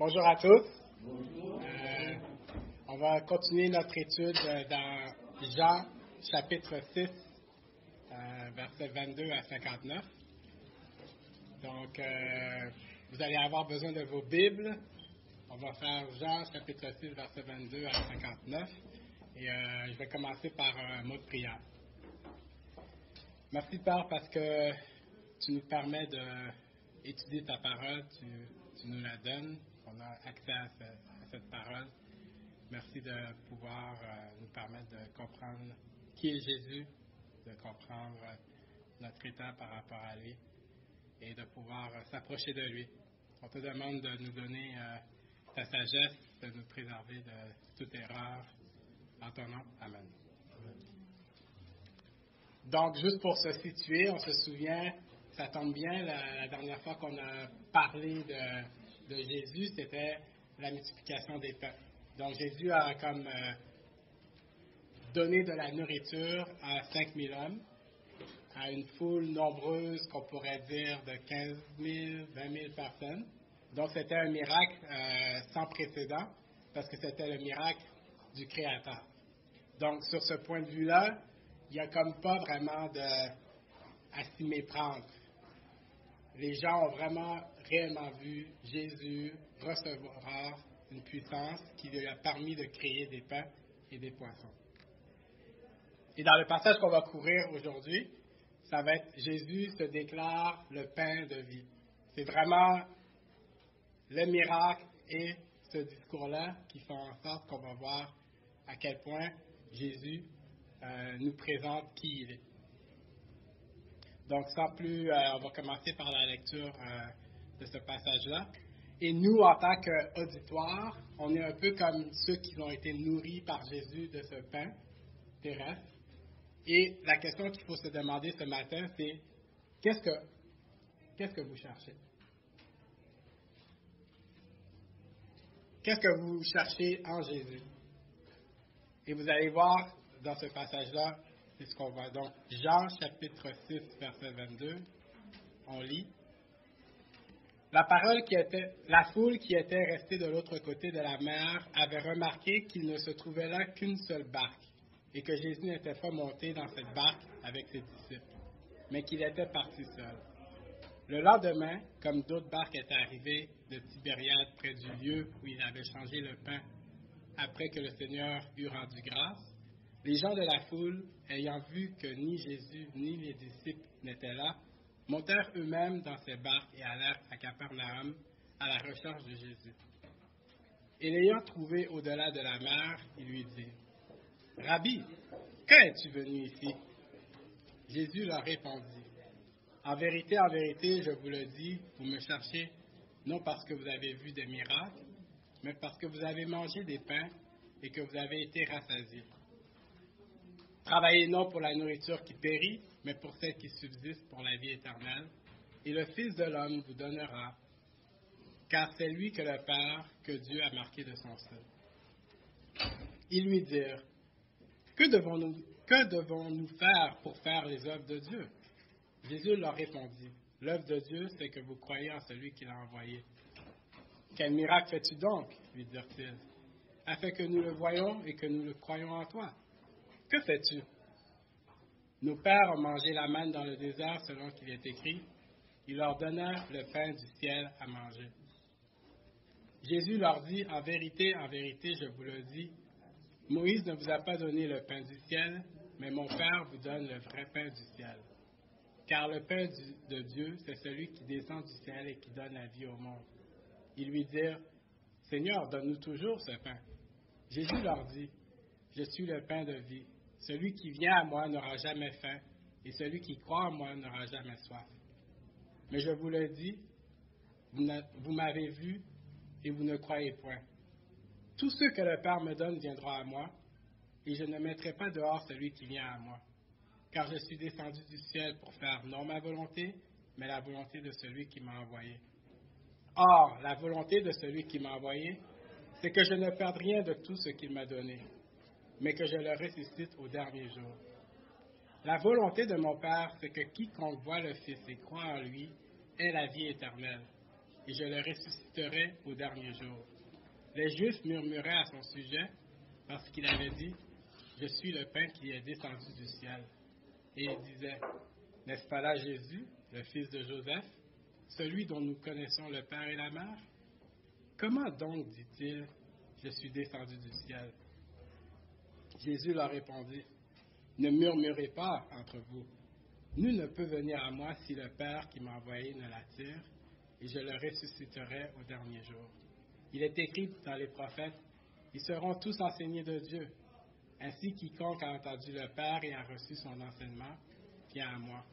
Bonjour à tous. On va continuer notre étude dans Jean, chapitre 6, versets 22 à 59. Donc, vous allez avoir besoin de vos Bibles. On va faire Jean, chapitre 6, versets 22 à 59. Et je vais commencer par un mot de prière. Merci, Père, parce que tu nous permets d'étudier ta parole. Tu nous la donnes. On a accès à cette parole. Merci de pouvoir nous permettre de comprendre qui est Jésus, de comprendre notre état par rapport à lui et de pouvoir s'approcher de lui. On te demande de nous donner ta sagesse, de nous préserver de toute erreur. En ton nom, Amen. Donc, juste pour se situer, on se souvient, ça tombe bien, la dernière fois qu'on a parlé de Jésus, c'était la multiplication des pains. Donc, Jésus a comme donné de la nourriture à 5000 hommes, à une foule nombreuse qu'on pourrait dire de 15 000, 20 000 personnes. Donc, c'était un miracle sans précédent, parce que c'était le miracle du Créateur. Donc, sur ce point de vue-là, il n'y a comme pas vraiment à s'y méprendre. Les gens ont vraiment réellement vu Jésus recevoir une puissance qui lui a permis de créer des pains et des poissons. Et dans le passage qu'on va couvrir aujourd'hui, ça va être Jésus se déclare le pain de vie. C'est vraiment le miracle et ce discours-là qui font en sorte qu'on va voir à quel point Jésus nous présente qui il est. Donc, sans plus, on va commencer par la lecture de ce passage-là. Et nous, en tant qu'auditoire, on est un peu comme ceux qui ont été nourris par Jésus de ce pain terrestre. Et la question qu'il faut se demander ce matin, c'est qu'est-ce que vous cherchez? Qu'est-ce que vous cherchez en Jésus? Et vous allez voir dans ce passage-là, c'est ce qu'on voit. Donc, Jean, chapitre 6, verset 22, on lit. La foule qui était restée de l'autre côté de la mer avait remarqué qu'il ne se trouvait là qu'une seule barque et que Jésus n'était pas monté dans cette barque avec ses disciples, mais qu'il était parti seul. Le lendemain, comme d'autres barques étaient arrivées de Tibériade près du lieu où il avait changé le pain après que le Seigneur eut rendu grâce, les gens de la foule, ayant vu que ni Jésus ni les disciples n'étaient là, montèrent eux-mêmes dans ces barques et allèrent à Capernaum à la recherche de Jésus. Et l'ayant trouvé au-delà de la mer, ils lui dirent, « Rabbi, quand es-tu venu ici? » Jésus leur répondit, « en vérité, je vous le dis, vous me cherchez non parce que vous avez vu des miracles, mais parce que vous avez mangé des pains et que vous avez été rassasiés. Travaillez non pour la nourriture qui périt, mais pour celle qui subsiste pour la vie éternelle, et le Fils de l'homme vous donnera, car c'est lui que le Père, que Dieu a marqué de son sein. » Ils lui dirent, « Que devons-nous faire pour faire les œuvres de Dieu? » Jésus leur répondit, « L'œuvre de Dieu, c'est que vous croyez en celui qui l'a envoyé. » « Quel miracle fais-tu donc? » lui dirent-ils, « afin que nous le voyions et que nous le croyions en toi. Que fais-tu? Nos pères ont mangé la manne dans le désert selon qu'il est écrit, il leur donna le pain du ciel à manger. » Jésus leur dit, en vérité, je vous le dis, Moïse ne vous a pas donné le pain du ciel, mais mon Père vous donne le vrai pain du ciel. Car le pain de Dieu, c'est celui qui descend du ciel et qui donne la vie au monde. Ils lui dirent, Seigneur, donne-nous toujours ce pain. Jésus leur dit, je suis le pain de vie. Celui qui vient à moi n'aura jamais faim, et celui qui croit en moi n'aura jamais soif. Mais je vous le dis, vous m'avez vu, et vous ne croyez point. Tous ceux que le Père me donne viendront à moi, et je ne mettrai pas dehors celui qui vient à moi. Car je suis descendu du ciel pour faire non ma volonté, mais la volonté de celui qui m'a envoyé. Or, la volonté de celui qui m'a envoyé, c'est que je ne perde rien de tout ce qu'il m'a donné, mais que je le ressuscite au dernier jour. La volonté de mon Père, c'est que quiconque voit le Fils et croit en lui ait la vie éternelle, et je le ressusciterai au dernier jour. Les Juifs murmuraient à son sujet parce qu'il avait dit, je suis le pain qui est descendu du ciel. Et ils disaient, n'est-ce pas là Jésus, le fils de Joseph, celui dont nous connaissons le père et la mère? Comment donc, dit-il, je suis descendu du ciel? Jésus leur répondit, ne murmurez pas entre vous. Nul ne peut venir à moi si le Père qui m'a envoyé ne l'attire, et je le ressusciterai au dernier jour. Il est écrit dans les prophètes, ils seront tous enseignés de Dieu. Ainsi, quiconque a entendu le Père et a reçu son enseignement vient à moi.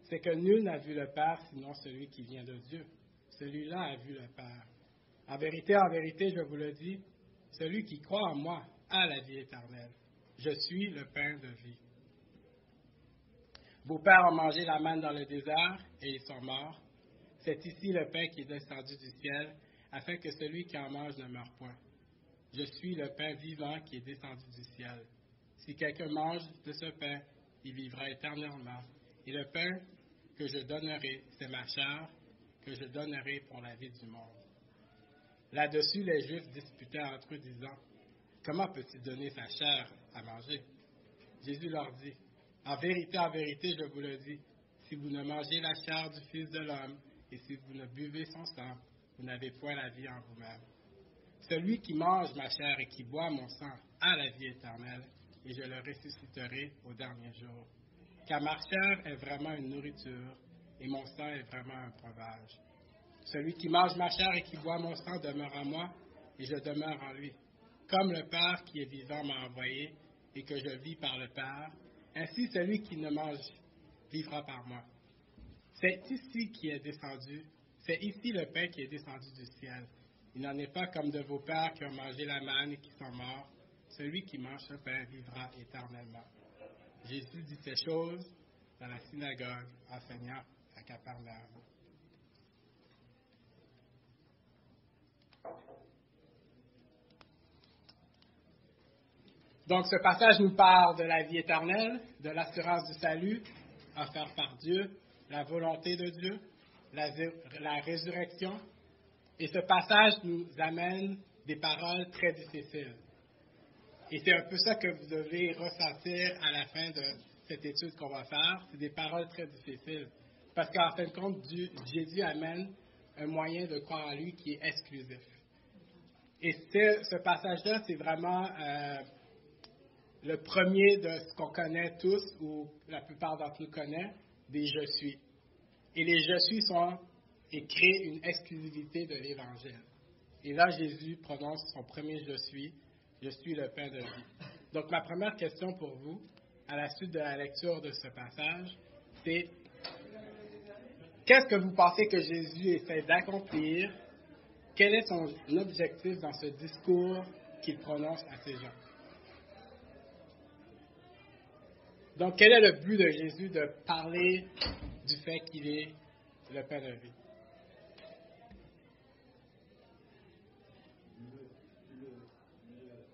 C'est que nul n'a vu le Père sinon celui qui vient de Dieu. Celui-là a vu le Père. En vérité, je vous le dis, celui qui croit en moi a la vie éternelle. Je suis le pain de vie. Vos pères ont mangé la manne dans le désert et ils sont morts. C'est ici le pain qui est descendu du ciel, afin que celui qui en mange ne meure point. Je suis le pain vivant qui est descendu du ciel. Si quelqu'un mange de ce pain, il vivra éternellement. Et le pain que je donnerai, c'est ma chair, que je donnerai pour la vie du monde. Là-dessus, les Juifs disputaient entre eux, disant, comment peut-il donner sa chair à manger? Jésus leur dit, en vérité, je vous le dis, si vous ne mangez la chair du Fils de l'homme et si vous ne buvez son sang, vous n'avez point la vie en vous-même. Celui qui mange ma chair et qui boit mon sang a la vie éternelle, et je le ressusciterai au dernier jour. Car ma chair est vraiment une nourriture, et mon sang est vraiment un breuvage. Celui qui mange ma chair et qui boit mon sang demeure en moi, et je demeure en lui. Comme le Père qui est vivant m'a envoyé, et que je vis par le Père, ainsi celui qui ne mange vivra par moi. C'est ici le pain qui est descendu du ciel. Il n'en est pas comme de vos pères qui ont mangé la manne et qui sont morts. Celui qui mange ce pain vivra éternellement. Jésus dit ces choses dans la synagogue, enseignant à Capernaum. Donc, ce passage nous parle de la vie éternelle, de l'assurance du salut offert par Dieu, la volonté de Dieu, la résurrection. Et ce passage nous amène des paroles très difficiles. Et c'est un peu ça que vous devez ressentir à la fin de cette étude qu'on va faire. C'est des paroles très difficiles. Parce qu'en fin de compte, Jésus amène un moyen de croire en lui qui est exclusif. Et ce passage-là, c'est vraiment le premier de ce qu'on connaît tous, ou la plupart d'entre nous connaissent, des « je suis ». Et les « je suis » et créent une exclusivité de l'Évangile. Et là, Jésus prononce son premier « je suis le pain de vie ». Donc, ma première question pour vous, à la suite de la lecture de ce passage, c'est qu'est-ce que vous pensez que Jésus essaie d'accomplir? Quel est son objectif dans ce discours qu'il prononce à ces gens? Donc, quel est le but de Jésus de parler du fait qu'il est le pain de vie?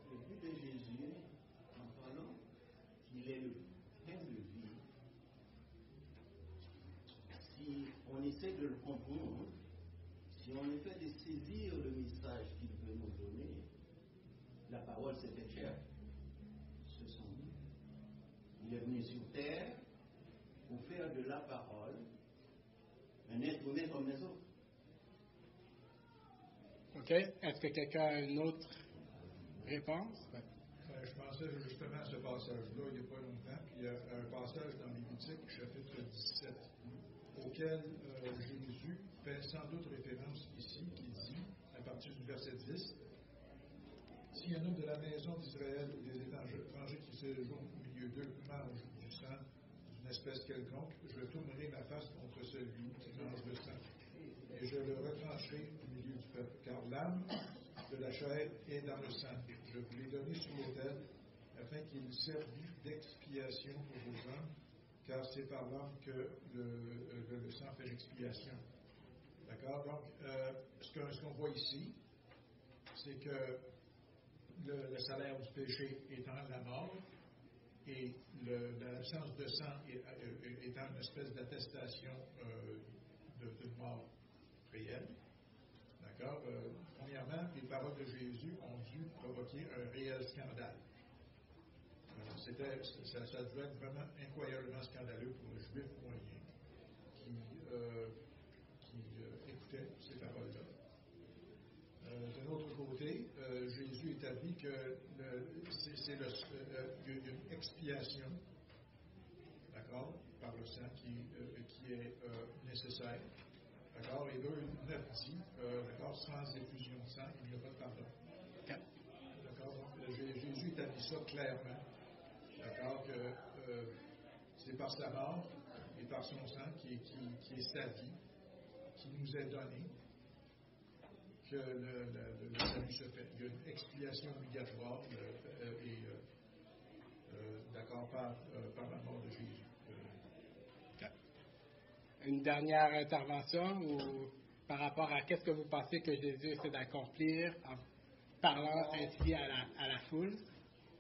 Le but de Jésus, en parlant qu'il est le pain de vie, si on essaie de le comprendre, si on essaie de saisir le message qu'il veut nous donner, la parole s'est faite chair. Ce sont nous. Il est venu sur terre pour faire de la parole un être humain comme les autres. OK. Est-ce que quelqu'un a une autre réponse? Je pensais justement à ce passage-là il n'y a pas longtemps. Puis il y a un passage dans Lévitique, chapitre 17, auquel Jésus fait sans doute référence ici, qui dit, à partir du verset 10, si un homme de la maison d'Israël ou des étrangers qui séjournent au milieu d'eux mange du sang d'une espèce quelconque, je tournerai ma face contre celui qui mange le sang, et je le retrancherai au milieu du peuple, car l'âme de la chair est dans le sang. Je vous l'ai donné sur l'autel, afin qu'il servît d'expiation pour vos âmes, car c'est par l'âme que le sang fait l'expiation. D'accord? Donc, ce qu'on voit ici, c'est que le salaire du péché étant la mort, et l'absence de sang étant une espèce d'attestation d'une mort réelle, D'accord? Premièrement, les paroles de Jésus ont dû provoquer un réel scandale. Ça devait être vraiment incroyablement scandaleux pour le juif moyen qui écoutait ces paroles-là. D'un autre côté, Jésus établit que il y a une expiation, d'accord, par le sang qui est nécessaire. D'accord? Hébreux 9 dit, d'accord, sans effusion de sang, il n'y a pas de pardon. D'accord? Donc, Jésus établit ça clairement. D'accord? Que c'est par sa mort et par son sang qui est sa vie, qui nous est donné, que le salut se fait. Il y a une expiation obligatoire d'accord, par la mort de Jésus. Une dernière intervention ou par rapport à qu'est-ce que vous pensez que Jésus essaie d'accomplir en parlant ainsi à la foule?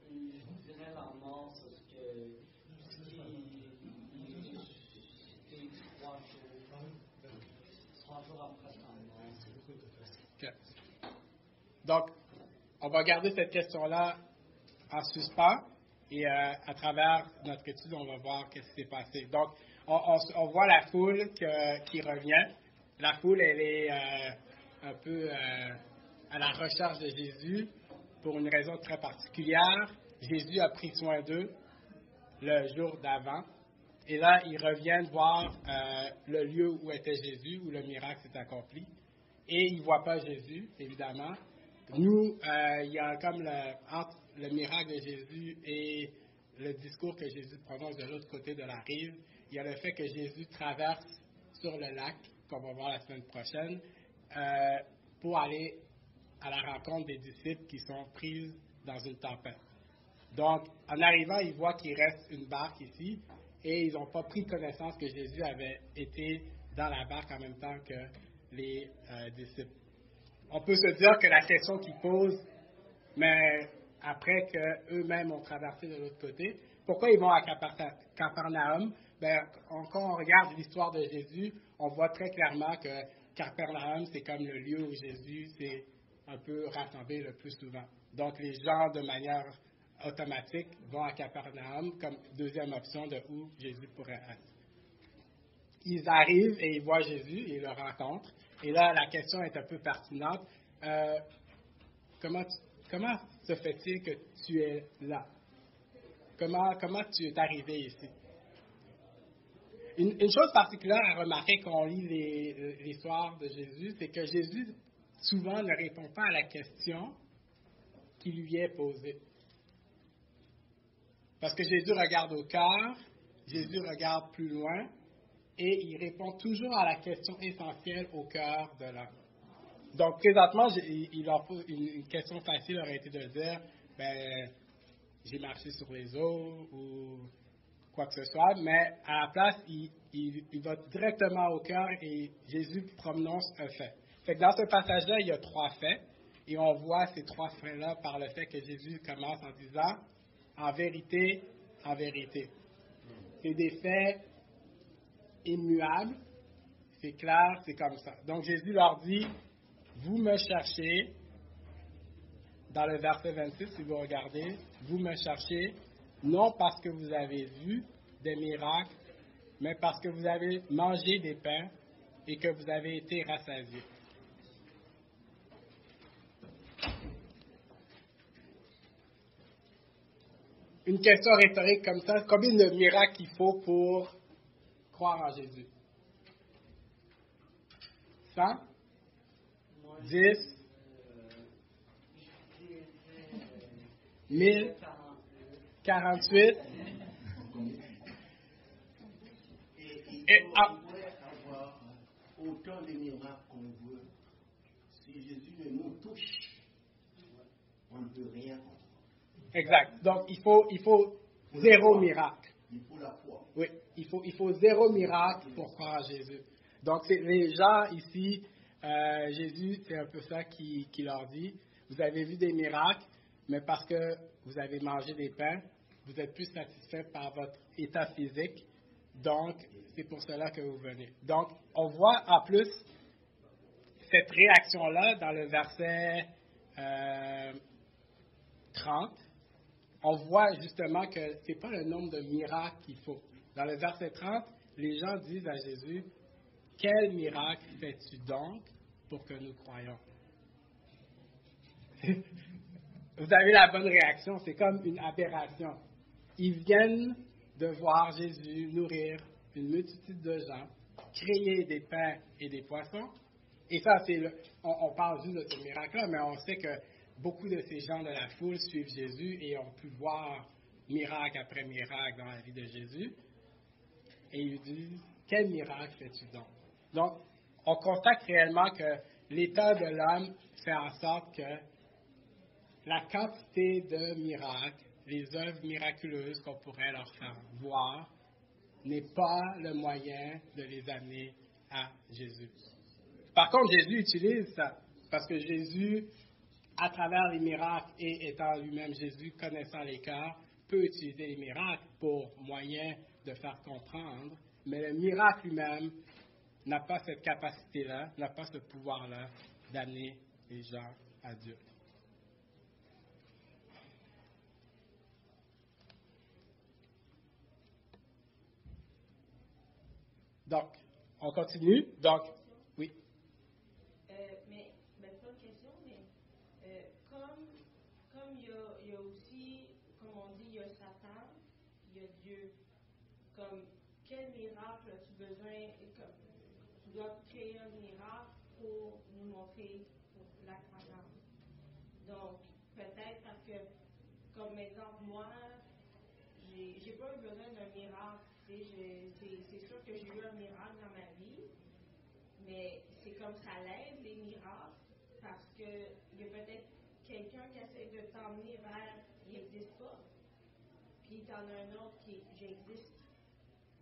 Je dirais la mort, parce que c'était 3 jours après sa mort. Okay. Donc, on va garder cette question-là en suspens et à travers notre étude, on va voir ce qui s'est passé. Donc, on voit la foule qui revient. La foule, elle est un peu à la recherche de Jésus pour une raison très particulière. Jésus a pris soin d'eux le jour d'avant. Et là, ils reviennent voir le lieu où était Jésus, où le miracle s'est accompli. Et ils ne voient pas Jésus, évidemment. Nous, il y a comme entre le miracle de Jésus et le discours que Jésus prononce de l'autre côté de la rive, il y a le fait que Jésus traverse sur le lac, qu'on va voir la semaine prochaine, pour aller à la rencontre des disciples qui sont pris dans une tempête. Donc, en arrivant, ils voient qu'il reste une barque ici et ils n'ont pas pris connaissance que Jésus avait été dans la barque en même temps que les disciples. On peut se dire que la question qu'ils posent, mais après qu'eux-mêmes ont traversé de l'autre côté, pourquoi ils vont à Capernaum? Quand on regarde l'histoire de Jésus, on voit très clairement que Capernaum, c'est comme le lieu où Jésus s'est un peu rassemblé le plus souvent. Donc, les gens, de manière automatique, vont à Capernaum comme deuxième option de où Jésus pourrait être. Ils arrivent et ils voient Jésus et ils le rencontrent. Et là, la question est un peu pertinente. Comment se fait-il que tu es là? Comment tu es arrivé ici? Une chose particulière à remarquer quand on lit l'histoire de Jésus, c'est que Jésus souvent ne répond pas à la question qui lui est posée. Parce que Jésus regarde au cœur, Jésus regarde plus loin, et il répond toujours à la question essentielle au cœur de l'homme. Donc, présentement, une question facile aurait été de dire, j'ai marché sur les eaux ou quoi que ce soit, mais à la place, il va directement au cœur et Jésus prononce un fait. Fait que dans ce passage-là, il y a 3 faits, et on voit ces 3 faits-là par le fait que Jésus commence en disant, en vérité, en vérité. C'est des faits immuables, c'est clair, c'est comme ça. Donc Jésus leur dit, vous me cherchez, dans le verset 26, si vous regardez, vous me cherchez, non parce que vous avez vu des miracles, mais parce que vous avez mangé des pains et que vous avez été rassasiés. Une question rhétorique comme ça, combien de miracles il faut pour croire en Jésus? 100? 10? 1000? 48? Et on pourrait avoir autant de miracles qu'on veut. Si Jésus ne nous touche, on ne peut rien comprendre. Exact. Donc, il faut 0 miracle. Il faut la foi. Oui, il faut 0 miracle pour croire en Jésus. Donc, les gens ici, Jésus, c'est un peu ça qu'il leur dit. Vous avez vu des miracles, mais parce que vous avez mangé des pains, vous êtes plus satisfait par votre état physique. Donc, c'est pour cela que vous venez. Donc, on voit en plus, cette réaction-là, dans le verset 30, on voit justement que ce n'est pas le nombre de miracles qu'il faut. Dans le verset 30, les gens disent à Jésus, « Quel miracle fais-tu donc pour que nous croyions? » Vous avez la bonne réaction, c'est comme une aberration. Ils viennent de voir Jésus nourrir une multitude de gens, créer des pains et des poissons. Et ça, on parle juste de ce miracle-là, mais on sait que beaucoup de ces gens de la foule suivent Jésus et ont pu voir miracle après miracle dans la vie de Jésus. Et ils disent, quel miracle fais-tu donc? Donc, on constate réellement que l'état de l'homme fait en sorte que la quantité de miracles, les œuvres miraculeuses qu'on pourrait leur faire voir, n'est pas le moyen de les amener à Jésus. Par contre, Jésus utilise ça, parce que Jésus, à travers les miracles et étant lui-même Jésus, connaissant les cœurs, peut utiliser les miracles pour moyen de faire comprendre, mais le miracle lui-même n'a pas cette capacité-là, n'a pas ce pouvoir-là d'amener les gens à Dieu. Donc, on continue. Donc, oui. Mais c'est pas une question, mais comme il y a aussi, comme on dit, il y a Satan, il y a Dieu. Comme quel miracle as-tu besoin, tu dois créer un miracle pour nous montrer la croyance. Donc, peut-être parce que, comme exemple, moi, j'ai pas eu besoin d'un miracle. C'est sûr que j'ai eu un miracle dans ma vie, mais c'est comme ça l'aide, les miracles, parce qu'il y a peut-être quelqu'un qui essaie de t'emmener vers « il n'existe pas », puis t'en as un autre qui « j'existe ».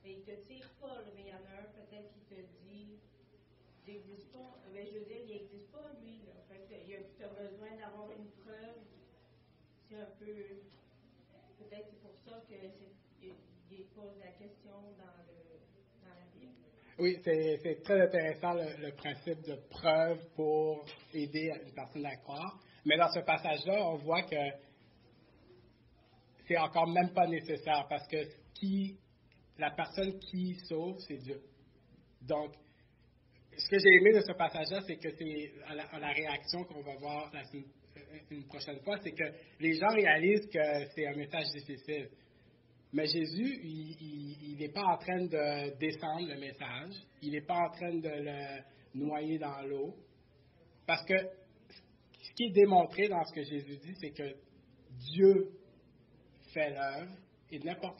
Mais il ne te tire pas, mais il y en a un peut-être qui te dit « j'existe pas ». Mais je veux dire, il n'existe pas, lui. Là. Fait que tu as besoin d'avoir une preuve. C'est un peu... Peut-être c'est pour ça qu'il pose la question dans la Bible. Oui, c'est très intéressant le principe de preuve pour aider une personne à croire. Mais dans ce passage-là, on voit que c'est encore même pas nécessaire parce que la personne qui sauve, c'est Dieu. Donc, ce que j'ai aimé de ce passage-là, c'est que c'est à la réaction qu'on va voir une prochaine fois, c'est que les gens réalisent que c'est un message difficile. Mais Jésus, il n'est pas en train de descendre le message, il n'est pas en train de le noyer dans l'eau, parce que ce qui est démontré dans ce que Jésus dit, c'est que Dieu fait l'œuvre et n'importe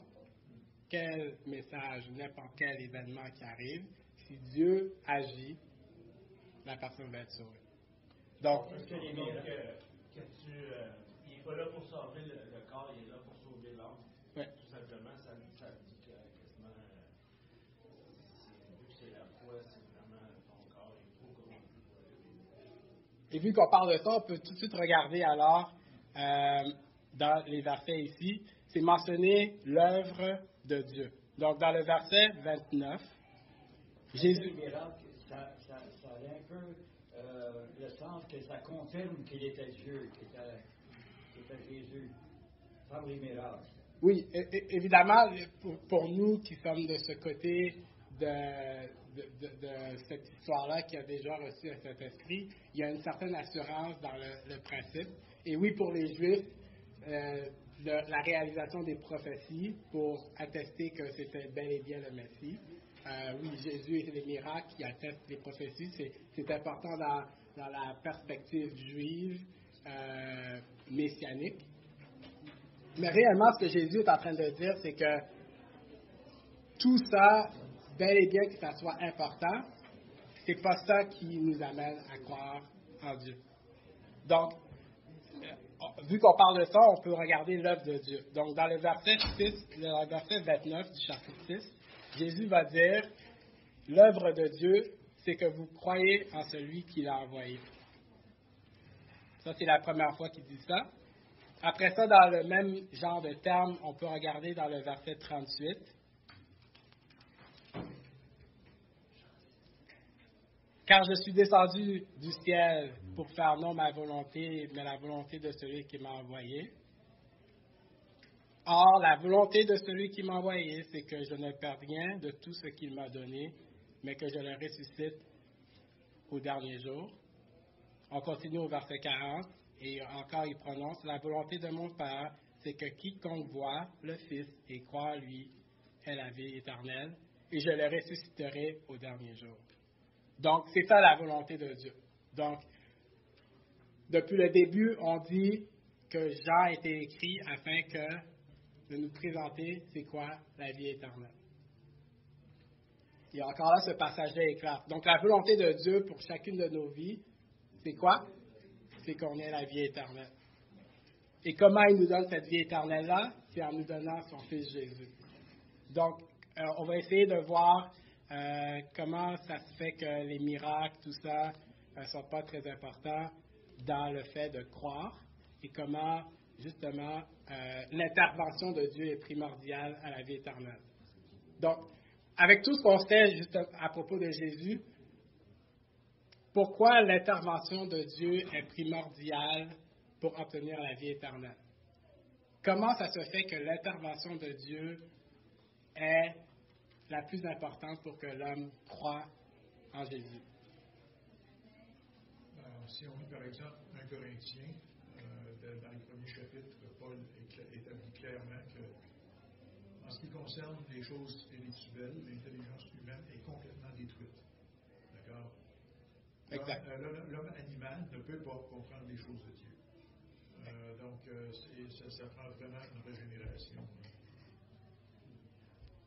quel message, n'importe quel événement qui arrive, si Dieu agit, la personne va être sauvée. Donc, il n'est pas là pour sauver le corps, il est là pour sauver l'âme. Ouais. Tout simplement, ça dit que quasiment, vu que c'est la foi, c'est vraiment ton corps et tout comme et vu qu'on parle de ça, on peut tout de suite regarder alors dans les versets ici, c'est mentionner l'œuvre de Dieu. Donc, dans le verset 29, Jésus... Ça a un peu le sens que ça confirme qu'il était Dieu, qu'il était Jésus, par les miracles. Oui, évidemment, pour nous qui sommes de ce côté de cette histoire-là, qui a déjà reçu un Saint-Esprit, il y a une certaine assurance dans le principe. Et oui, pour les Juifs, la réalisation des prophéties pour attester que c'était bel et bien le Messie. Oui, Jésus et les miracles qui attestent les prophéties, c'est important dans la perspective juive messianique. Mais réellement, ce que Jésus est en train de dire, c'est que tout ça, bel et bien que ça soit important, c'est pas ça qui nous amène à croire en Dieu. Donc, vu qu'on parle de ça, on peut regarder l'œuvre de Dieu. Donc, dans le verset 29 du chapitre 6, Jésus va dire, l'œuvre de Dieu, c'est que vous croyez en celui qui l'a envoyé. Ça, c'est la première fois qu'il dit ça. Après ça, dans le même genre de terme, on peut regarder dans le verset 38. Car je suis descendu du ciel pour faire non ma volonté, mais la volonté de celui qui m'a envoyé. Or, la volonté de celui qui m'a envoyé, c'est que je ne perde rien de tout ce qu'il m'a donné, mais que je le ressuscite au dernier jour. On continue au verset 40, et encore il prononce, la volonté de mon Père, c'est que quiconque voit le Fils et croit en lui ait la vie éternelle, et je le ressusciterai au dernier jour. Donc, c'est ça la volonté de Dieu. Donc, depuis le début, on dit que Jean a été écrit afin de nous présenter c'est quoi la vie éternelle. Et encore là, ce passage-là est clair. Donc, la volonté de Dieu pour chacune de nos vies, c'est quoi? C'est qu'on ait la vie éternelle. Et comment il nous donne cette vie éternelle-là? C'est en nous donnant son Fils Jésus. Donc, on va essayer de voir comment ça se fait que les miracles, tout ça, ne sont pas très importants dans le fait de croire et comment, justement, l'intervention de Dieu est primordiale à la vie éternelle. Donc, avec tout ce qu'on sait juste à propos de Jésus, pourquoi l'intervention de Dieu est primordiale pour obtenir la vie éternelle? Comment ça se fait que l'intervention de Dieu est la plus importante pour que l'homme croie en Jésus? Alors, si on lit par exemple 1 Corinthiens, dans le premier chapitre, Paul établit clairement que, en ce qui concerne les choses spirituelles, l'intelligence humaine est complètement détruite. D'accord? Exact. L'homme animal ne peut pas comprendre les choses de Dieu. Donc, ça prend vraiment une régénération.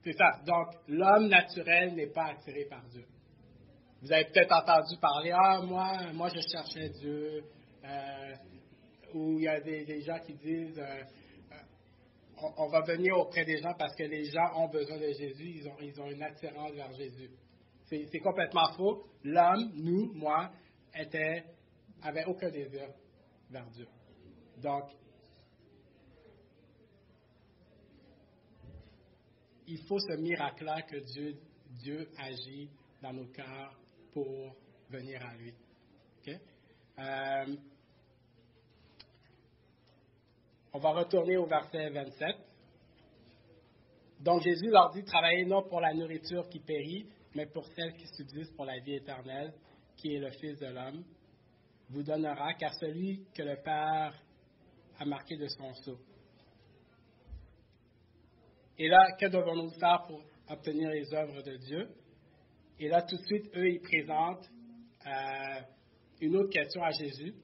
C'est ça. Donc, l'homme naturel n'est pas attiré par Dieu. Vous avez peut-être entendu parler, moi je cherchais Dieu, ou il y a des gens qui disent, on va venir auprès des gens parce que les gens ont besoin de Jésus, ils ont une attirance vers Jésus. C'est complètement faux. L'homme, nous, moi, avait aucun désir vers Dieu. Donc, il faut ce miracle-là que Dieu agit dans nos cœurs pour venir à lui. Okay? On va retourner au verset 27. Donc Jésus leur dit, travaillez non pour la nourriture qui périt, mais pour celle qui subsiste pour la vie éternelle, qui est le Fils de l'homme, vous donnera, car celui que le Père a marqué de son sceau. Et là, que devons-nous faire pour obtenir les œuvres de Dieu? Et là, tout de suite, eux, ils présentent une autre question à Jésus,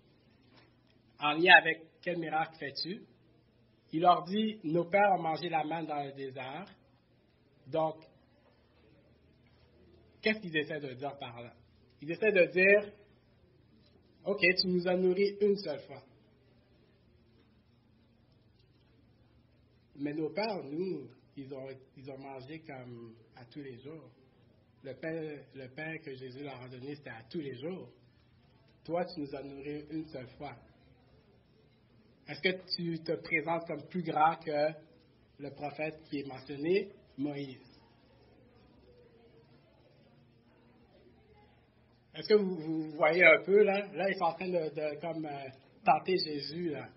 en lien avec quel miracle fais-tu? Il leur dit, nos pères ont mangé la manne dans le désert. Donc, qu'est-ce qu'ils essaient de dire par là? Ils essaient de dire, OK, tu nous as nourris une seule fois. Mais nos pères, nous, ils ont mangé comme à tous les jours. Le pain que Jésus leur a donné, c'était à tous les jours. Toi, tu nous as nourris une seule fois. Est-ce que tu te présentes comme plus grand que le prophète qui est mentionné, Moïse? Est-ce que vous voyez un peu, là? Là, ils sont en train de tenter Jésus, là.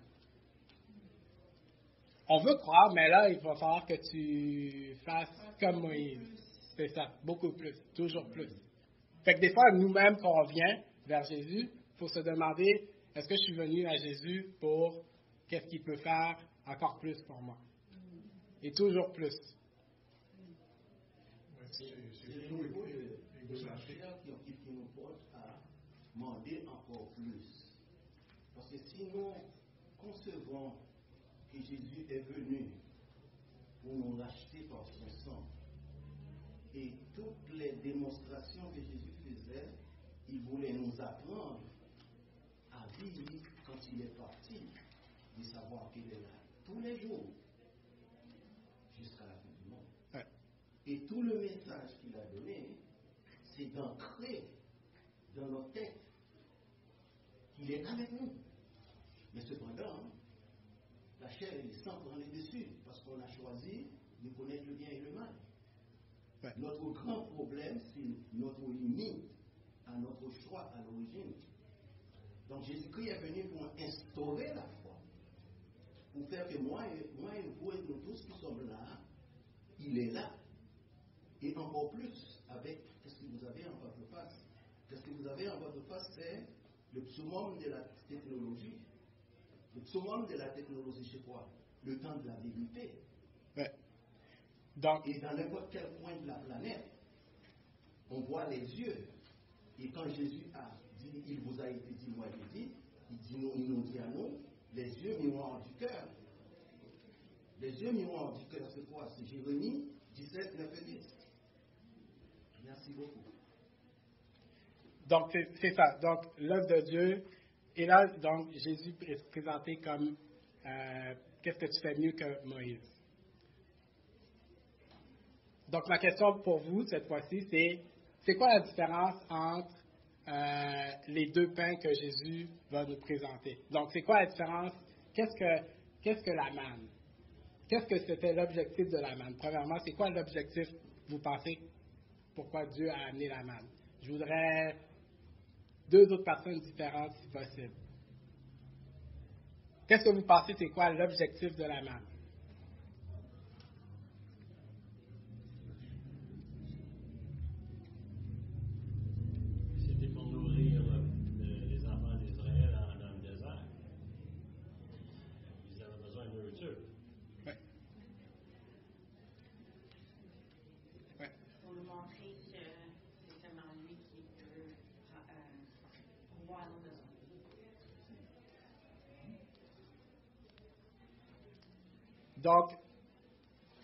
On veut croire, mais là, il va falloir que tu fasses comme Moïse. C'est ça, beaucoup plus, toujours plus. Fait que des fois, nous-mêmes, quand on vient vers Jésus, il faut se demander, est-ce que je suis venu à Jésus pour qu'est-ce qu'il peut faire encore plus pour moi? Et toujours plus. C'est le niveau de la chair qui nous porte à demander encore plus. Parce que si nous concevons que Jésus est venu pour nous racheter par son sang, et toutes les démonstrations que Jésus faisait, il voulait nous apprendre à vivre quand il est parti, de savoir qu'il est là tous les jours jusqu'à la fin du monde. Ouais. Et tout le message qu'il a donné, c'est d'ancrer dans nos têtes qu'il est avec nous. Mais cependant, la chair et le sang prennent les dessus parce qu'on a choisi de connaître le bien et le mal. Ouais. Notre grand problème, c'est notre limite à notre choix à l'origine. Donc Jésus-Christ est venu pour instaurer la foi, pour faire que moi et vous et nous tous qui sommes là, il est là. Et encore plus avec, qu'est-ce que vous avez en votre face? Qu'est-ce que vous avez en votre face? C'est le summum de la technologie. Le summum de la technologie, c'est quoi? Le temps de la vérité. Ouais. Donc, Et dans n'importe quel coin de la planète, on voit les yeux. Et quand Jésus a dit, il vous a été dit, moi j'ai dit, il nous dit à nous, les yeux miroirs du cœur. Les yeux miroirs du cœur, c'est quoi? C'est Jérémie 17, 9 et 10. Merci beaucoup. donc c'est ça. Donc, l'œuvre de Dieu. Et là, donc, Jésus est présenté comme qu'est-ce que tu fais mieux que Moïse? Donc, ma question pour vous, cette fois-ci, c'est quoi la différence entre les deux pains que Jésus va nous présenter? Donc, c'est quoi la différence? Qu'est-ce que la manne? Qu'est-ce que c'était l'objectif de la manne? Premièrement, c'est quoi l'objectif, vous pensez? Pourquoi Dieu a amené la manne? Je voudrais 2 autres personnes différentes, si possible. Qu'est-ce que vous pensez, c'est quoi l'objectif de la manne? C'était pour nourrir les enfants d'Israël dans le désert. Ils avaient besoin de nourriture. Ouais. Ouais. Pour nous montrer que c'est seulement lui qui peut pouvoir nos besoins. Donc,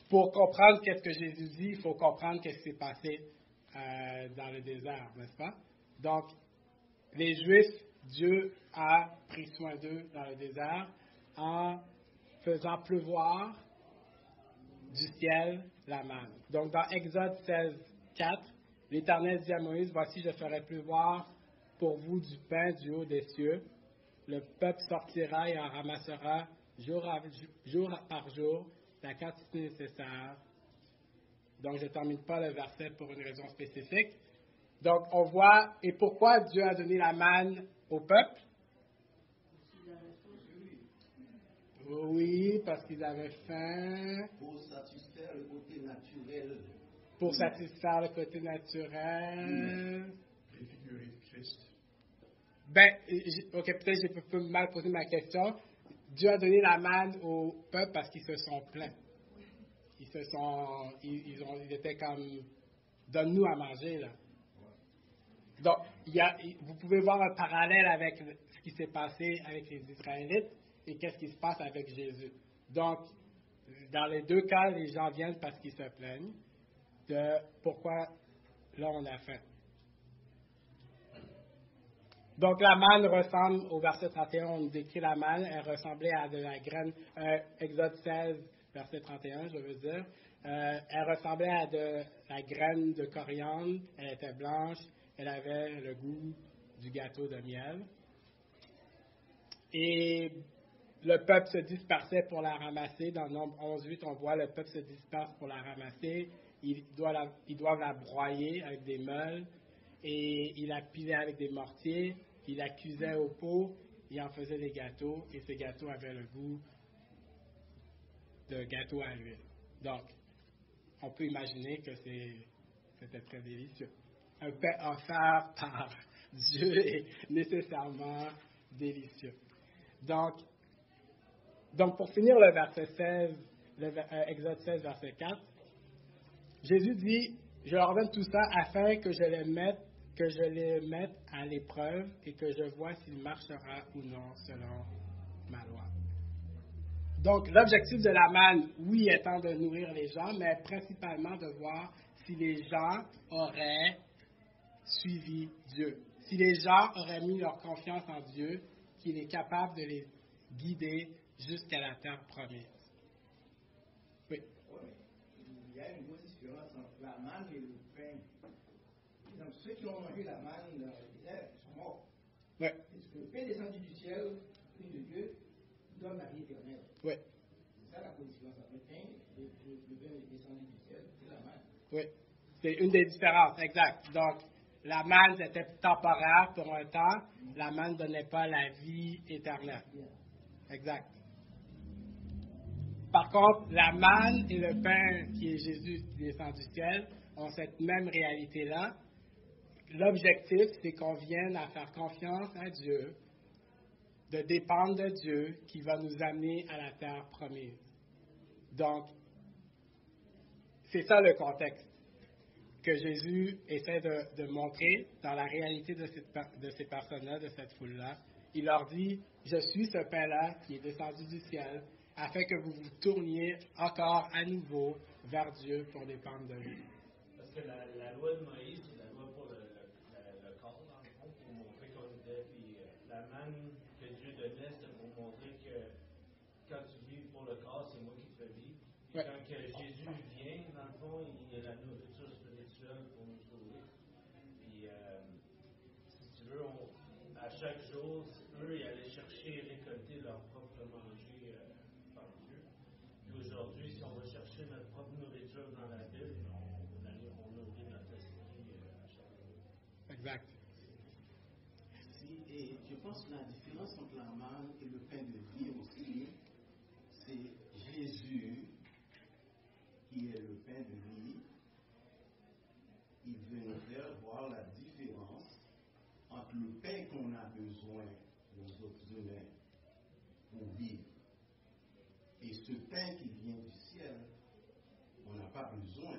pour comprendre qu'est-ce que Jésus dit, il faut comprendre qu'est-ce qui s'est passé dans le désert, n'est-ce pas? Donc, les Juifs, Dieu a pris soin d'eux dans le désert en faisant pleuvoir du ciel la manne. Donc, dans Exode 16, 4, l'Éternel dit à Moïse, « Voici, je ferai pleuvoir pour vous du pain du haut des cieux. Le peuple sortira et en ramassera jour par jour la quantité nécessaire. » Donc, je ne termine pas le verset pour une raison spécifique. Donc, on voit, et pourquoi Dieu a donné la manne au peuple? Oui, parce qu'ils avaient faim. Pour satisfaire le côté naturel. Pour satisfaire le côté naturel. Préfigurer Christ. Ben, ok, peut-être j'ai un peu mal posé ma question. Dieu a donné la manne au peuple parce qu'ils se sont plaints. Ils étaient comme, donne-nous à manger, là. Donc, vous pouvez voir un parallèle avec ce qui s'est passé avec les Israélites et qu'est-ce qui se passe avec Jésus. Donc, dans les deux cas, les gens viennent parce qu'ils se plaignent de pourquoi là on a faim. Donc, la manne ressemble, au verset 31, on nous décrit la manne, elle ressemblait à de la graine, Exode 16, verset 31, je veux dire. Elle ressemblait à de la graine de coriandre, elle était blanche, elle avait le goût du gâteau de miel. Et le peuple se dispersait pour la ramasser. Dans Nombre 11:8, on voit le peuple se disperse pour la ramasser. Ils doivent la broyer avec des meules. Et il la pilait avec des mortiers, il la cuisait au pot, il en faisait des gâteaux, et ces gâteaux avaient le goût de gâteau à l'huile. Donc, on peut imaginer que c'était très délicieux. Un pain offert par Dieu est nécessairement délicieux. Donc pour finir le verset 16, Exode 16, verset 4, Jésus dit, « Je leur donne tout ça afin que je les mette à l'épreuve et que je vois s'il marchera ou non selon ma loi. » Donc, l'objectif de la manne, oui, étant de nourrir les gens, mais principalement de voir si les gens auraient suivi Dieu. Si les gens auraient mis leur confiance en Dieu, qu'il est capable de les guider jusqu'à la terre promise. Oui. Il y a une grosse différence entre la manne et le pain. Par exemple, ceux qui ont mangé la manne dans le désert sont morts. Oui. Parce que le pain descendu du ciel, l'Esprit de Dieu, donne la vie éternelle. Oui. C'est ça la grosse différence entre le pain et le pain descendu du ciel, c'est la manne. Oui. C'est une des différences, exact. Donc, la manne était temporaire pour un temps, la manne ne donnait pas la vie éternelle. Exact. Par contre, la manne et le pain qui est Jésus qui descend du ciel ont cette même réalité-là. L'objectif, c'est qu'on vienne à faire confiance à Dieu, de dépendre de Dieu qui va nous amener à la terre promise. Donc, c'est ça le contexte que Jésus essaie de montrer dans la réalité de ces personnes-là, de cette foule-là. Il leur dit, je suis ce pain-là qui est descendu du ciel, afin que vous vous tourniez encore à nouveau vers Dieu pour dépendre de lui. Parce que la loi de Moïse, c'est la loi pour le corps, dans le fond, pour montrer qu'on était. Puis la manne que Dieu donnait, c'est pour montrer que quand tu vis pour le corps, c'est moi qui te fais vivre. Puis quand que Jésus vient, dans le fond, il est la nourriture spirituelle pour nous sauver. Puis, si tu veux, à chaque jour, eux, ils allaient chercher et récolter leur propre manger par Dieu. Puis aujourd'hui, si on va chercher notre propre nourriture dans la Bible, on nourrit notre esprit à chaque jour. Exact. Et je pense que la différence entre la manne et le pain de vie aussi, c'est Jésus qui est le pain de vie. Il veut nous faire voir la différence entre le pain qu'on a besoin, nous autres humains, pour vivre, et ce pain qui vient du ciel. On n'a pas besoin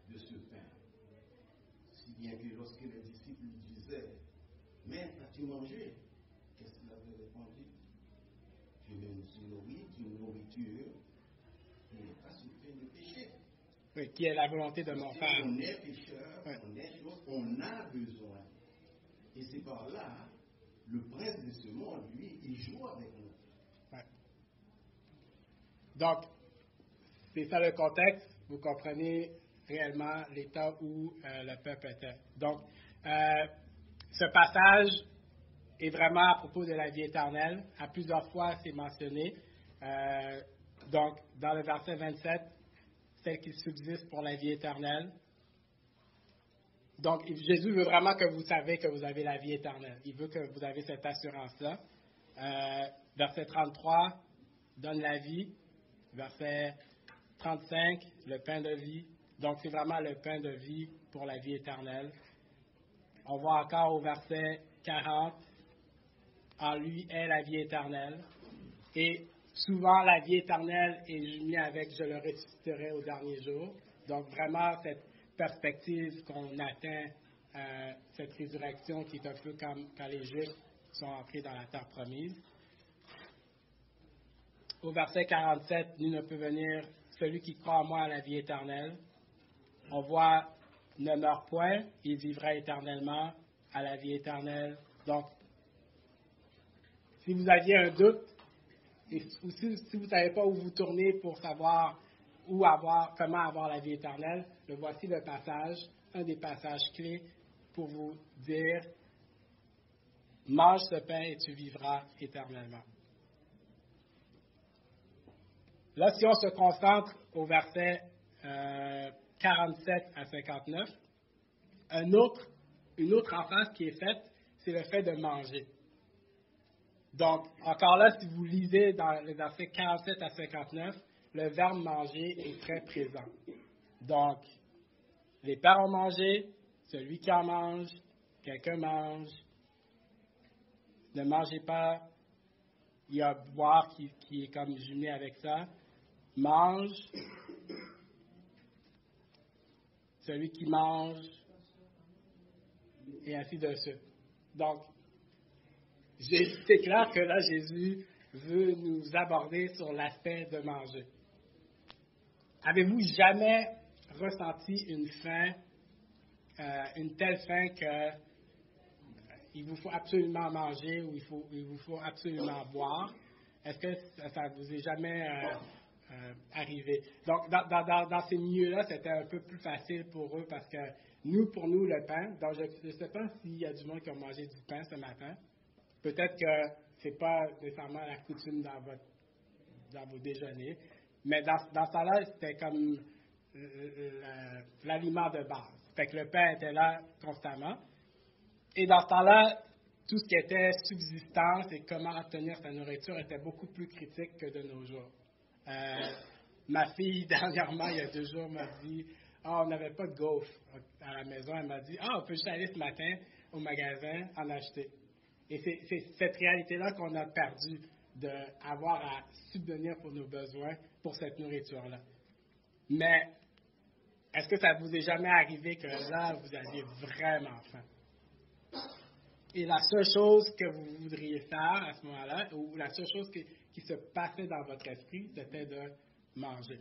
de ce pain. Si bien que lorsque les disciples lui disaient, mais as-tu mangé? Qu'est-ce qu'il avait répondu? Je me suis nourri d'une nourriture qui n'est pas sous peine de péché. Oui, qui est la volonté de mon Père. On est pécheur, on est chose, on a besoin. Et c'est par là, le prince de ce monde, lui, il joue avec nous. Ouais. Donc, c'est ça le contexte. Vous comprenez réellement l'état où le peuple était. Donc, ce passage est vraiment à propos de la vie éternelle. À plusieurs fois, c'est mentionné. Donc, dans le verset 27, celle qui subsiste pour la vie éternelle. Donc, Jésus veut vraiment que vous savez que vous avez la vie éternelle. Il veut que vous avez cette assurance-là. Verset 33, donne la vie. Verset 35, le pain de vie. Donc, c'est vraiment le pain de vie pour la vie éternelle. On voit encore au verset 40, en lui est la vie éternelle. Et souvent, la vie éternelle est jumelée avec je le ressusciterai au dernier jour. Donc, vraiment, cette perspective qu'on atteint cette résurrection qui est un peu comme quand les Juifs sont entrés dans la terre promise. Au verset 47, nul ne peut venir celui qui croit en moi à la vie éternelle. On voit ne meurt point, il vivra éternellement à la vie éternelle. Donc, si vous aviez un doute, ou si vous ne savez pas où vous tournez pour savoir comment avoir la vie éternelle, voici le passage, un des passages clés pour vous dire, mange ce pain et tu vivras éternellement. Là, si on se concentre au verset 47 à 59, une autre emphase qui est faite, c'est le fait de manger. Donc, encore là, si vous lisez dans les versets 47 à 59, le verbe manger est très présent. Donc, les pères ont mangé, celui qui en mange, quelqu'un mange. Ne mangez pas, il y a boire qui est comme jumelé avec ça. Mange, celui qui mange, et ainsi de suite. Donc, c'est clair que là, Jésus veut nous aborder sur l'aspect de manger. Avez-vous jamais ressenti une faim, une telle faim que il vous faut absolument manger ou il vous faut absolument boire? Est-ce que ça vous est jamais arrivé? Donc, dans ces milieux-là, c'était un peu plus facile pour eux parce que pour nous, le pain, donc je ne sais pas s'il y a du monde qui a mangé du pain ce matin. Peut-être que ce n'est pas nécessairement la coutume dans vos déjeuners, mais dans ce temps-là, c'était comme l'aliment de base. Fait que le pain était là constamment. Et dans ce temps-là, tout ce qui était subsistance et comment obtenir sa nourriture était beaucoup plus critique que de nos jours. Ma fille, dernièrement, il y a 2 jours, m'a dit « Ah, on n'avait pas de gaufres à la maison. » Elle m'a dit « Ah, on peut juste aller ce matin au magasin en acheter. » Et c'est cette réalité-là qu'on a perdue, d'avoir à subvenir pour nos besoins pour cette nourriture-là. Mais est-ce que ça vous est jamais arrivé que là, vous aviez vraiment faim? Et la seule chose que vous voudriez faire à ce moment-là, ou la seule chose qui se passait dans votre esprit, c'était de manger.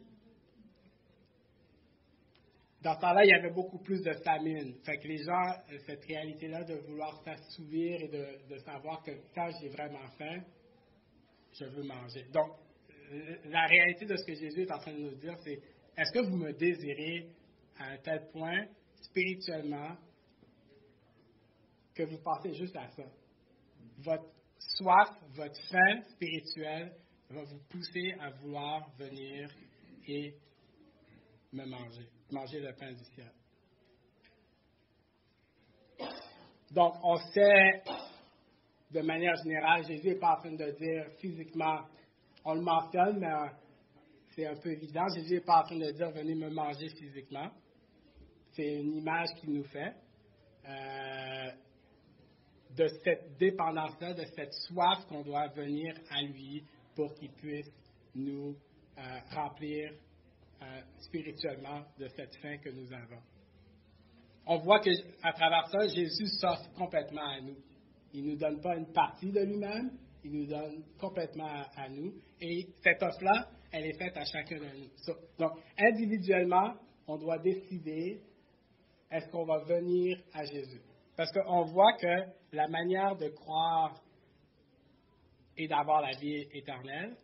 Dans ce temps-là, il y avait beaucoup plus de famine. Fait que les gens, cette réalité-là de vouloir s'assouvir et de savoir que quand j'ai vraiment faim, je veux manger. Donc, la réalité de ce que Jésus est en train de nous dire, c'est, est-ce que vous me désirez à un tel point, spirituellement, que vous pensez juste à ça? Votre soif, votre faim spirituelle va vous pousser à vouloir venir et me manger le pain du ciel. Donc, on sait, de manière générale, Jésus n'est pas en train de dire physiquement, on le mentionne, mais c'est un peu évident, Jésus n'est pas en train de dire, venez me manger physiquement. C'est une image qu'il nous fait. De cette dépendance-là, de cette soif qu'on doit venir à lui pour qu'il puisse nous remplir spirituellement de cette faim que nous avons. On voit qu'à travers ça, Jésus s'offre complètement à nous. Il ne nous donne pas une partie de lui-même, il nous donne complètement à nous. Et cette offre-là, elle est faite à chacun de nous. Donc, individuellement, on doit décider, est-ce qu'on va venir à Jésus? Parce qu'on voit que la manière de croire et d'avoir la vie éternelle,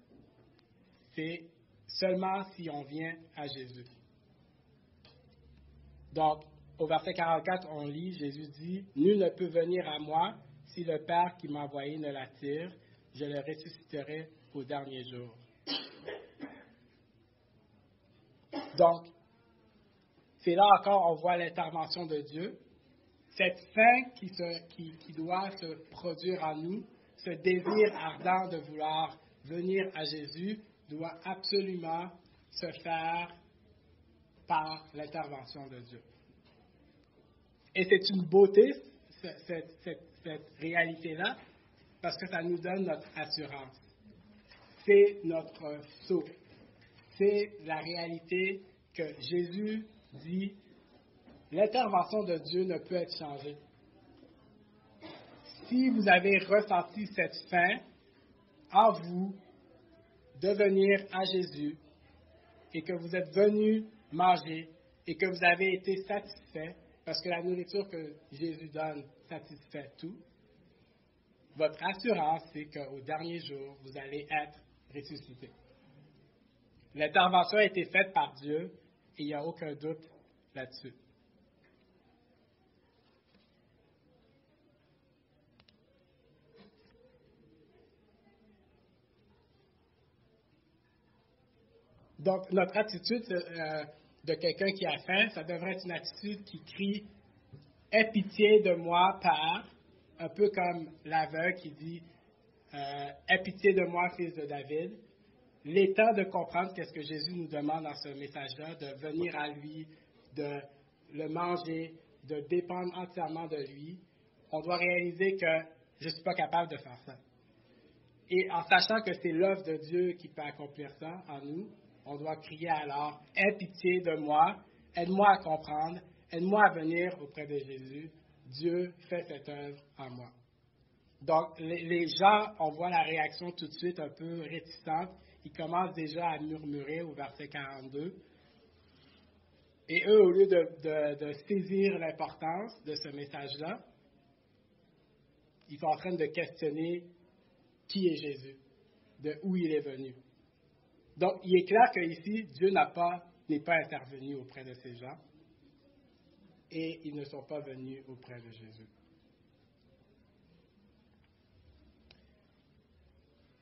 c'est seulement si on vient à Jésus. Donc, au verset 44, on lit, Jésus dit, « Nul ne peut venir à moi si le Père qui m'a envoyé ne l'attire. Je le ressusciterai au dernier jour. » Donc, c'est là encore, on voit l'intervention de Dieu. Cette faim qui doit se produire en nous, ce désir ardent de vouloir venir à Jésus, doit absolument se faire par l'intervention de Dieu. Et c'est une beauté, cette réalité-là, parce que ça nous donne notre assurance. C'est notre sceau. C'est la réalité que Jésus dit, l'intervention de Dieu ne peut être changée. Si vous avez ressenti cette faim en vous de venir à Jésus et que vous êtes venu manger et que vous avez été satisfait, parce que la nourriture que Jésus donne satisfait tout, votre assurance, c'est qu'au dernier jour, vous allez être ressuscité. L'intervention a été faite par Dieu et il n'y a aucun doute là-dessus. Donc, notre attitude de quelqu'un qui a faim, ça devrait être une attitude qui crie « Aie pitié de moi, Père », un peu comme l'aveugle qui dit « Aie pitié de moi, fils de David ». L'état de comprendre qu'est-ce que Jésus nous demande dans ce message-là, de venir à lui, de le manger, de dépendre entièrement de lui, on doit réaliser que je ne suis pas capable de faire ça. Et en sachant que c'est l'œuvre de Dieu qui peut accomplir ça en nous, on doit crier alors, « Aie pitié de moi, aide-moi à comprendre, aide-moi à venir auprès de Jésus. Dieu fait cette œuvre en moi. » Donc, les gens, on voit la réaction tout de suite un peu réticente. Ils commencent déjà à murmurer au verset 42. Et eux, au lieu de saisir l'importance de ce message-là, ils sont en train de questionner qui est Jésus, de où il est venu. Donc, il est clair qu'ici, Dieu n'est pas intervenu auprès de ces gens et ils ne sont pas venus auprès de Jésus.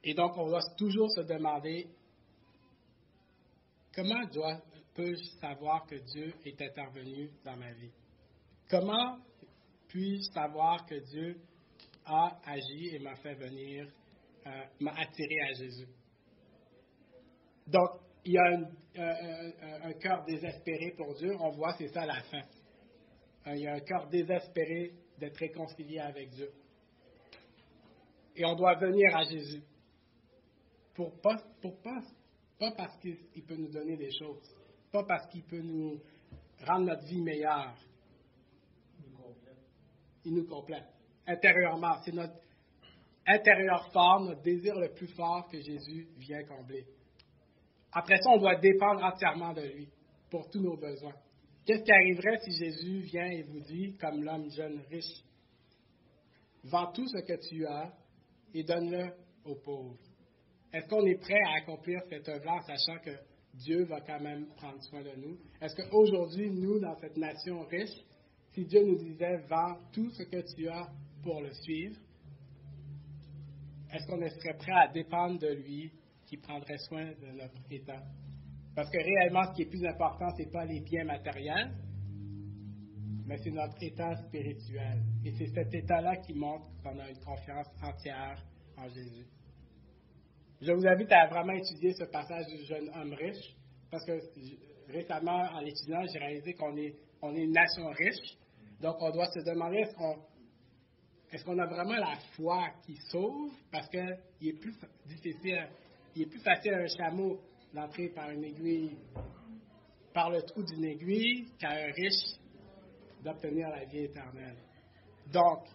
Et donc, on doit toujours se demander comment peux-je savoir que Dieu est intervenu dans ma vie? Comment puis-je savoir que Dieu a agi et m'a fait venir, m'a attiré à Jésus? Donc, il y a un cœur désespéré pour Dieu. On voit, c'est ça la fin. Il y a un cœur désespéré d'être réconcilié avec Dieu. Et on doit venir à Jésus. Pas parce qu'il peut nous donner des choses. Pas parce qu'il peut nous rendre notre vie meilleure. Il nous complète. Intérieurement. C'est notre intérieur fort, notre désir le plus fort que Jésus vient combler. Après ça, on doit dépendre entièrement de lui pour tous nos besoins. Qu'est-ce qui arriverait si Jésus vient et vous dit, comme l'homme jeune riche, vends tout ce que tu as et donne-le aux pauvres? Est-ce qu'on est prêt à accomplir cette œuvre en sachant que Dieu va quand même prendre soin de nous? Est-ce qu'aujourd'hui, nous, dans cette nation riche, si Dieu nous disait, vends tout ce que tu as pour le suivre, est-ce qu'on serait prêt à dépendre de lui qui prendrait soin de notre état? Parce que réellement, ce qui est plus important, ce n'est pas les biens matériels, mais c'est notre état spirituel. Et c'est cet état-là qui montre qu'on a une confiance entière en Jésus. Je vous invite à vraiment étudier ce passage du jeune homme riche, parce que récemment, en l'étudiant, j'ai réalisé qu'on est une nation riche. Donc, on doit se demander, est-ce qu'on a vraiment la foi qui sauve? Parce qu'il est plus difficile, il est plus facile à un chameau d'entrer par une aiguille, par le trou d'une aiguille, qu'à un riche d'obtenir la vie éternelle. Donc,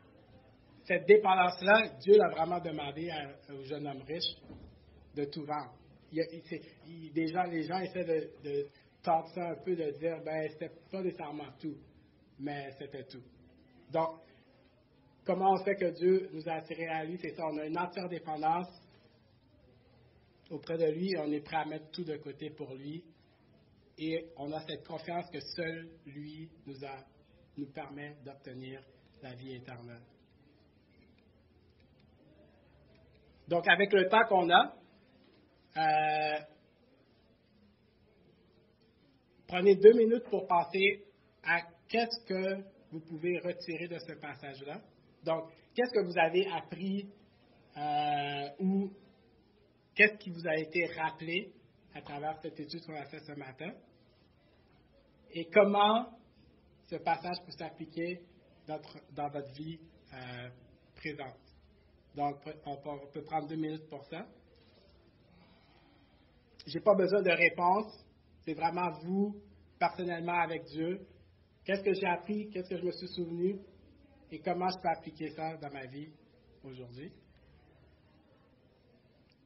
cette dépendance-là, Dieu l'a vraiment demandé au jeune homme riche de tout vendre. Les gens essaient de tenter ça un peu, de dire, c'était pas nécessairement tout, mais c'était tout. Donc, comment on sait que Dieu nous a attirés à lui? C'est ça, on a une entière dépendance auprès de lui, on est prêt à mettre tout de côté pour lui, et on a cette confiance que seul lui nous permet d'obtenir la vie éternelle. Donc, avec le temps qu'on a, prenez 2 minutes pour penser à qu'est-ce que vous pouvez retirer de ce passage-là. Donc, qu'est-ce que vous avez appris ou qu'est-ce qui vous a été rappelé à travers cette étude qu'on a faite ce matin? Et comment ce passage peut s'appliquer dans votre vie présente? Donc, on peut prendre 2 minutes pour ça. Je n'ai pas besoin de réponse. C'est vraiment vous, personnellement, avec Dieu. Qu'est-ce que j'ai appris? Qu'est-ce que je me suis souvenu? Et comment je peux appliquer ça dans ma vie aujourd'hui?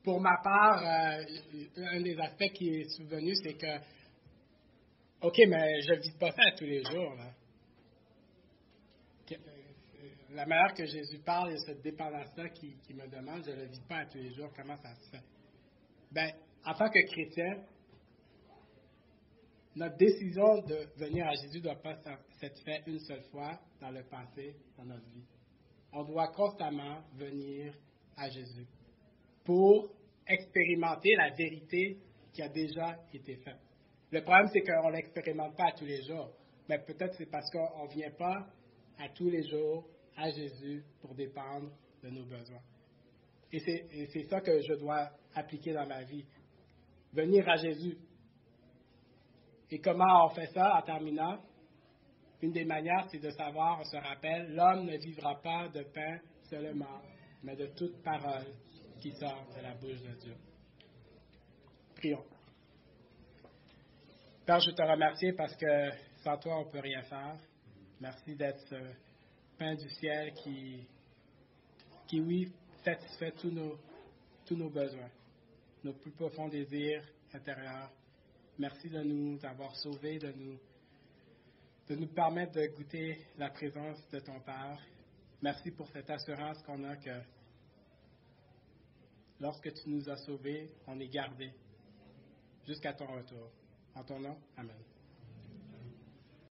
Pour ma part, un des aspects qui est souvenu, c'est que, OK, mais je ne vis pas ça tous les jours, là. La manière que Jésus parle, il y a cette dépendance-là qui me demande, je ne le vis pas tous les jours, comment ça se fait? Bien, en tant que chrétien, notre décision de venir à Jésus ne doit pas s'être faite une seule fois dans le passé, dans notre vie. On doit constamment venir à Jésus pour expérimenter la vérité qui a déjà été faite. Le problème, c'est qu'on ne l'expérimente pas à tous les jours, mais peut-être c'est parce qu'on ne vient pas à tous les jours à Jésus pour dépendre de nos besoins. Et c'est ça que je dois appliquer dans ma vie. Venir à Jésus. Et comment on fait ça en terminant? Une des manières, c'est de savoir, on se rappelle, l'homme ne vivra pas de pain seulement, mais de toute parole qui sort de la bouche de Dieu. Prions. Père, je te remercie parce que sans toi, on ne peut rien faire. Merci d'être ce pain du ciel qui oui, satisfait tous nos besoins, nos plus profonds désirs intérieurs. Merci de nous avoir sauvés, de nous permettre de goûter la présence de ton Père. Merci pour cette assurance qu'on a que lorsque tu nous as sauvés, on est gardés jusqu'à ton retour. En ton nom, Amen.